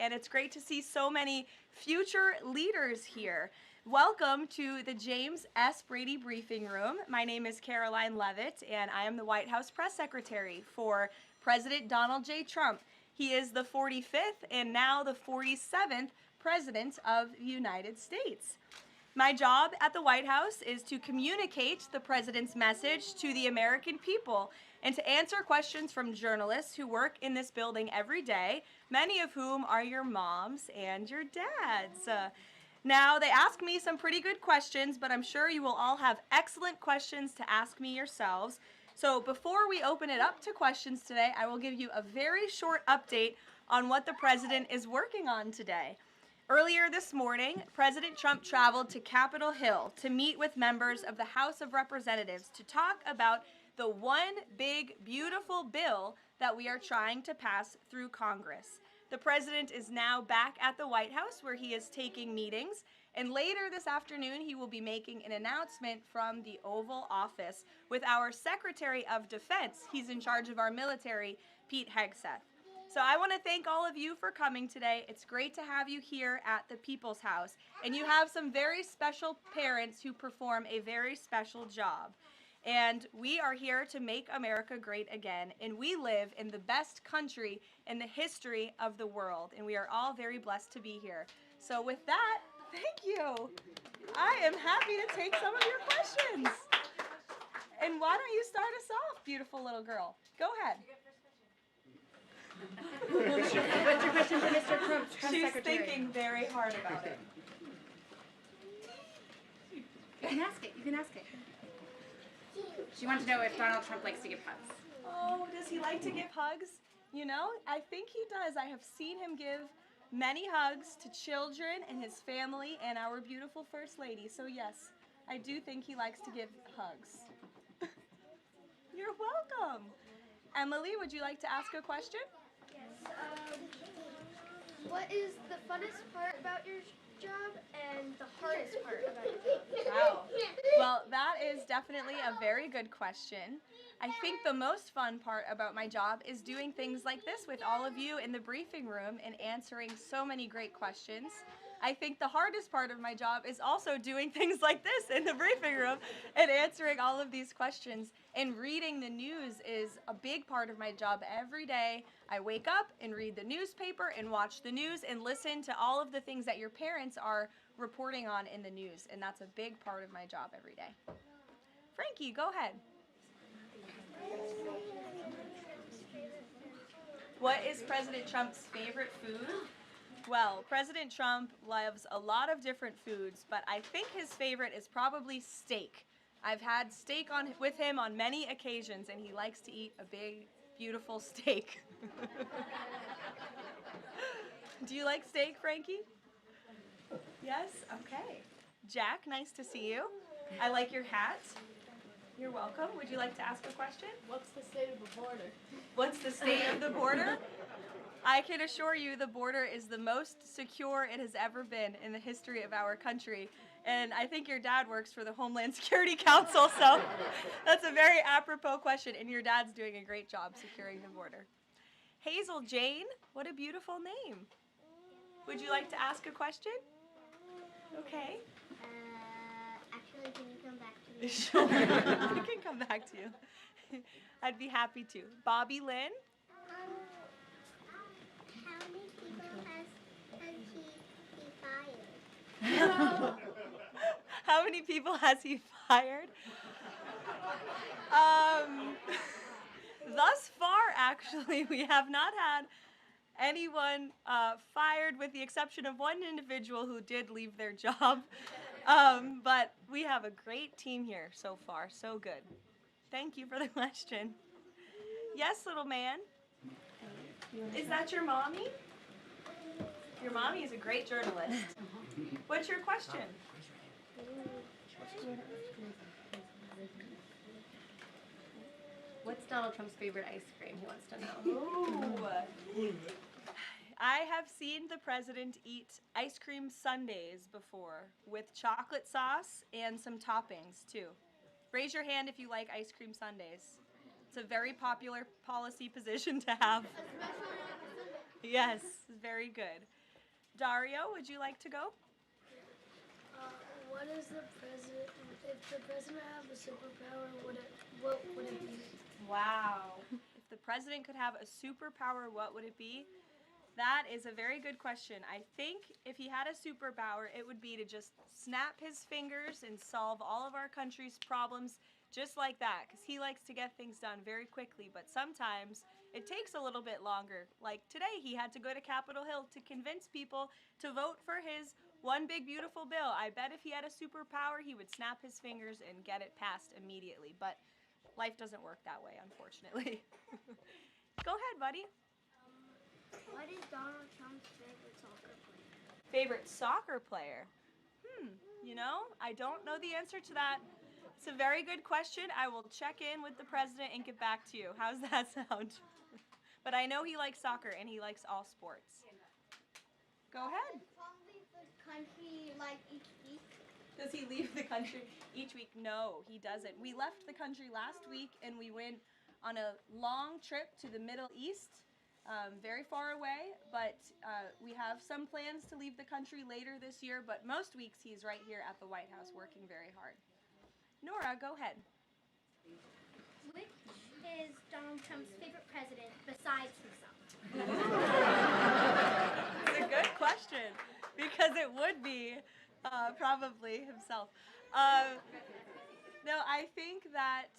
and it's great to see so many future leaders here. Welcome to the James S. Brady Briefing Room. My name is Karoline Leavitt, and I am the White House Press Secretary for President Donald J. Trump. He is the 45th and now the 47th President of the United States. My job at the White House is to communicate the President's message to the American people and to answer questions from journalists who work in this building every day, many of whom are your moms and your dads. Now, they ask me some pretty good questions, but I'm sure you will all have excellent questions to ask me yourselves. So before we open it up to questions today, I will give you a very short update on what the President is working on today. Earlier this morning, President Trump traveled to Capitol Hill to meet with members of the House of Representatives to talk about the one big, beautiful bill that we are trying to pass through Congress. The President is now back at the White House where he is taking meetings, and later this afternoon he will be making an announcement from the Oval Office with our Secretary of Defense. He's in charge of our military, Pete Hegseth. So I want to thank all of you for coming today. It's great to have you here at the People's House. And you have some very special parents who perform a very special job. And we are here to make America great again. And we live in the best country in the history of the world. And we are all very blessed to be here. So with that, thank you. I am happy to take some of your questions. And why don't you start us off, beautiful little girl? Go ahead. What's your question for Mr. Trump? She's Secretary? thinking very hard about it. You can ask it. You can ask it. She wants to know if Donald Trump likes to give hugs. Oh, does he like to give hugs? You know, I think he does. I have seen him give many hugs to children and his family and our beautiful First Lady. So yes, I do think he likes to give hugs. You're welcome. Emily, would you like to ask a question? Yes. What is the funnest part about your job and the hardest part about your job? Wow. Well, that is definitely a very good question. I think the most fun part about my job is doing things like this with all of you in the briefing room and answering so many great questions. I think the hardest part of my job is also doing things like this in the briefing room and answering all of these questions. And reading the news is a big part of my job every day. I wake up and read the newspaper and watch the news and listen to all of the things that your parents are reporting on in the news. And that's a big part of my job every day. Frankie, go ahead. What is President Trump's favorite food? Well, President Trump loves a lot of different foods, but I think his favorite is probably steak. I've had steak with him on many occasions, and he likes to eat a big, beautiful steak. Do you like steak, Frankie? Yes? Okay. Jack, nice to see you. I like your hat. You're welcome. Would you like to ask a question? What's the state of the border? What's the state of the border? I can assure you the border is the most secure it has ever been in the history of our country. And I think your dad works for the Homeland Security Council, so that's a very apropos question, and your dad's doing a great job securing the border. Hazel Jane, what a beautiful name. Would you like to ask a question? Okay. Actually, can you come back to me? Sure, I can come back to you. I'd be happy to. Bobby Lynn? How many people has he fired? How many people has he fired? Thus far, actually, we have not had anyone fired with the exception of one individual who did leave their job. But we have a great team here so far. So good. Thank you for the question. Yes, little man. Is that your mommy? Your mommy is a great journalist. What's your question? What's Donald Trump's favorite ice cream? He wants to know. Ooh. I have seen the president eat ice cream sundaes before with chocolate sauce and some toppings too. Raise your hand if you like ice cream sundaes. It's a very popular policy position to have. Yes, very good. Dario, would you like to go? What is the president? If the president had a superpower, what would it be? Wow. If the president could have a superpower, what would it be? That is a very good question. I think if he had a superpower, it would be to just snap his fingers and solve all of our country's problems just like that, because he likes to get things done very quickly, but sometimes it takes a little bit longer. Like today, he had to go to Capitol Hill to convince people to vote for his one big beautiful bill. I bet if he had a superpower, he would snap his fingers and get it passed immediately, but life doesn't work that way, unfortunately. Go ahead, buddy. What is Donald Trump's favorite soccer player? Favorite soccer player? You know, I don't know the answer to that. It's a very good question. I will check in with the president and get back to you. How's that sound? But I know he likes soccer and he likes all sports. Go ahead. Does Trump leave the country like each week? Does he leave the country each week? No, he doesn't. We left the country last week and we went on a long trip to the Middle East, very far away, but we have some plans to leave the country later this year, but most weeks he's right here at the White House working very hard. Nora, go ahead. Which is Donald Trump's favorite president besides himself? It's a good question because it would be probably himself. No, I think that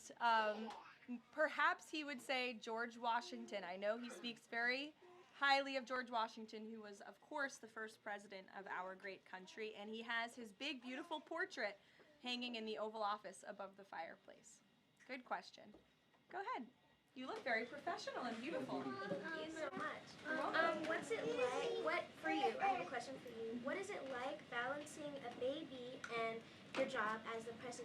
perhaps he would say George Washington. I know he speaks very highly of George Washington, who was, of course, the first president of our great country, and he has his big, beautiful portrait hanging in the Oval Office above the fireplace. Good question. Go ahead. You look very professional and beautiful. Thank you so much. What's it like, for you, I have a question for you. What is it like balancing a baby and your job as the press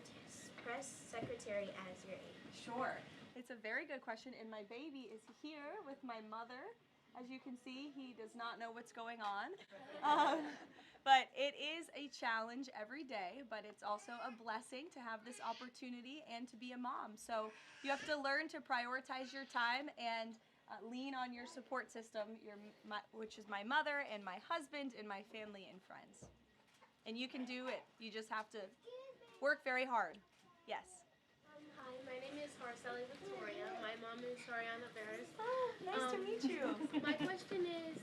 secretary as your age? Sure. It's a very good question, and my baby is here with my mother. As you can see, he does not know what's going on. But it is a challenge every day, but it's also a blessing to have this opportunity and to be a mom. So you have to learn to prioritize your time and lean on your support system, which is my mother and my husband and my family and friends. And you can do it. You just have to work very hard. Yes. Hi, my name is Horselli Victoria. My mom is Soriana Barris. Oh, nice to meet you. My question is,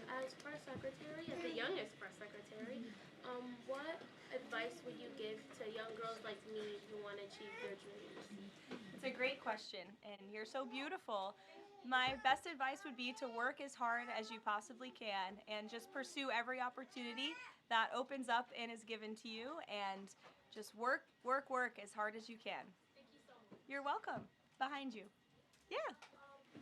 as press secretary, as the youngest press secretary, what advice would you give to young girls like me who want to achieve their dreams? It's a great question, and you're so beautiful. My best advice would be to work as hard as you possibly can and just pursue every opportunity that opens up and is given to you, and just work as hard as you can. You're welcome. Behind you. Yeah.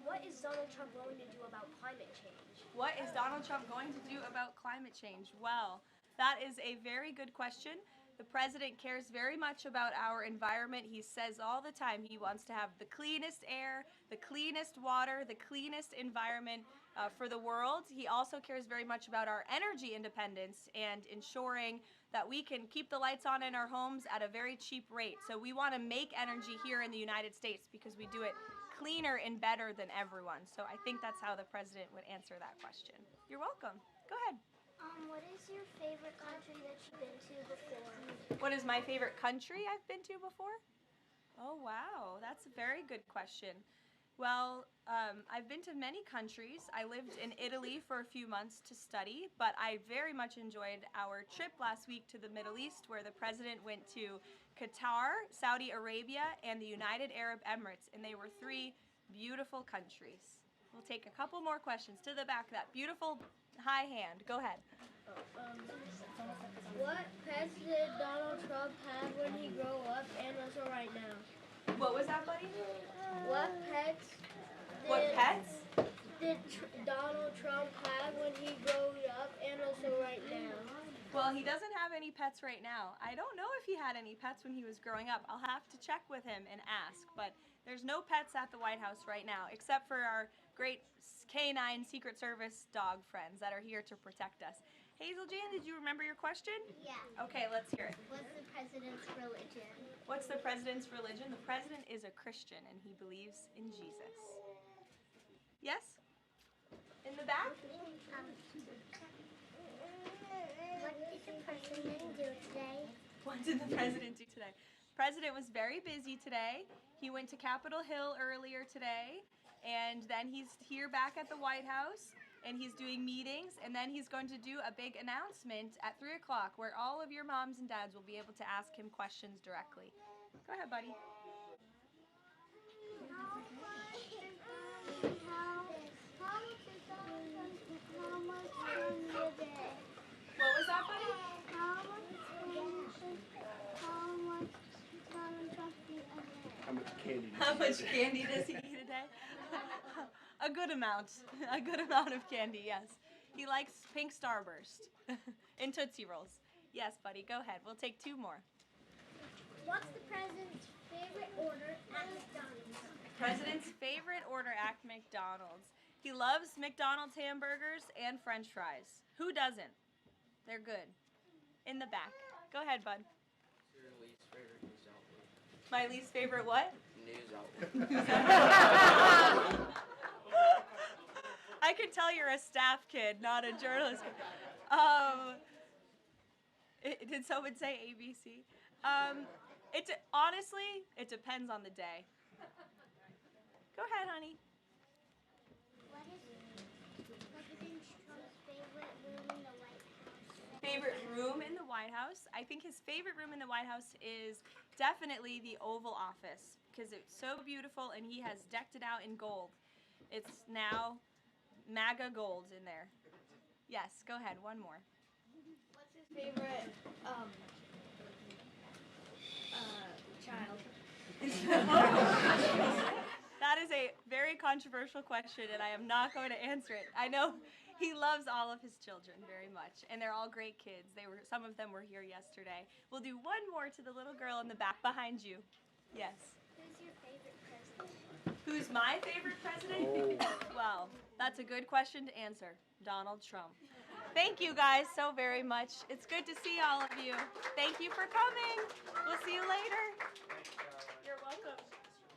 What is Donald Trump going to do about climate change? What is Donald Trump going to do about climate change? Well, that is a very good question. The president cares very much about our environment. He says all the time he wants to have the cleanest air, the cleanest water, the cleanest environment for the world. He also cares very much about our energy independence and ensuring that we can keep the lights on in our homes at a very cheap rate. So we want to make energy here in the United States because we do it cleaner and better than everyone. So I think that's how the president would answer that question. You're welcome. Go ahead. What is your favorite country that you've been to before? What is my favorite country I've been to before? Oh, wow. That's a very good question. Well, I've been to many countries. I lived in Italy for a few months to study, but I very much enjoyed our trip last week to the Middle East, where the president went to Qatar, Saudi Arabia, and the United Arab Emirates, and they were 3 beautiful countries. We'll take a couple more questions. To the back, that beautiful high hand. Go ahead. What pets did Donald Trump have when he grew up and also right now? What was that, buddy? What pets did Donald Trump have when he grew up and also right now? Well, he doesn't have any pets right now. I don't know if he had any pets when he was growing up. I'll have to check with him and ask, but there's no pets at the White House right now, except for our great canine Secret Service dog friends that are here to protect us. Hazel Jan, did you remember your question? Yeah. Okay, let's hear it. What's the president's religion? What's the president's religion? The president is a Christian and he believes in Jesus. Yes? In the back? What did the president do today? What did the president do today? President was very busy today. He went to Capitol Hill earlier today, and then he's here back at the White House, and he's doing meetings, and then he's going to do a big announcement at 3 o'clock where all of your moms and dads will be able to ask him questions directly. Go ahead, buddy. What was that, buddy? How much candy How much candy does he eat? does he eat a day? A good amount. A good amount of candy, yes. He likes pink Starburst and Tootsie Rolls. Yes, buddy, go ahead. We'll take 2 more. What's the president's favorite order at McDonald's? President's favorite order at McDonald's. He loves McDonald's hamburgers and French fries. Who doesn't? They're good. In the back. Go ahead, bud. Your least favorite news outlet? My least favorite what? News outlet. I could tell you're a staff kid, not a journalist kid. Did someone say ABC? Honestly, it depends on the day. Go ahead, honey. What is President Trump's favorite room in the White House? Favorite room in the White House? I think his favorite room in the White House is definitely the Oval Office because it's so beautiful and he has decked it out in gold. It's now MAGA gold in there. Yes, go ahead, one more. What's his favorite child? That is a very controversial question, and I am not going to answer it. I know he loves all of his children very much, and they're all great kids. Some of them were here yesterday. We'll do one more to the little girl in the back behind you. Yes. Who's your favorite president? Who's my favorite president? Well, that's a good question to answer. Donald Trump. Thank you guys so very much. It's good to see all of you. Thank you for coming. We'll see you later. You're welcome.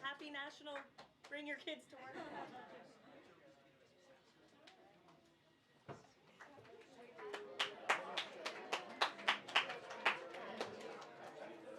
Happy National Bring Your Kids to Work.